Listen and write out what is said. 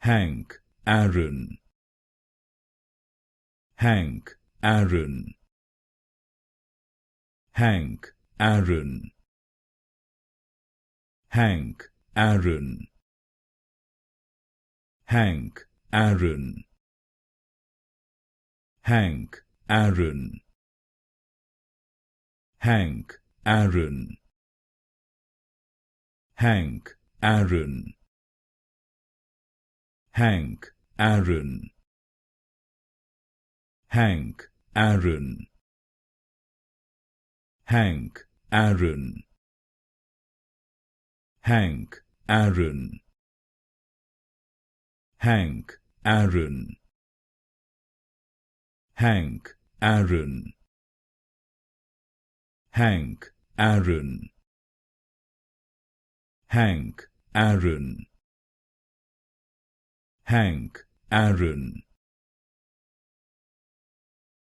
Hank, Aaron. Hank, Aaron. Hank, Aaron. Hank, Aaron. Hank, Aaron. Hank, Aaron. Hank, Aaron. Hank, Aaron. Hank, Aaron. Hank, Aaron. Hank, Aaron. Hank, Aaron. Hank, Aaron. Hank, Aaron. Hank, Aaron. Hank, Aaron. Hank, Aaron.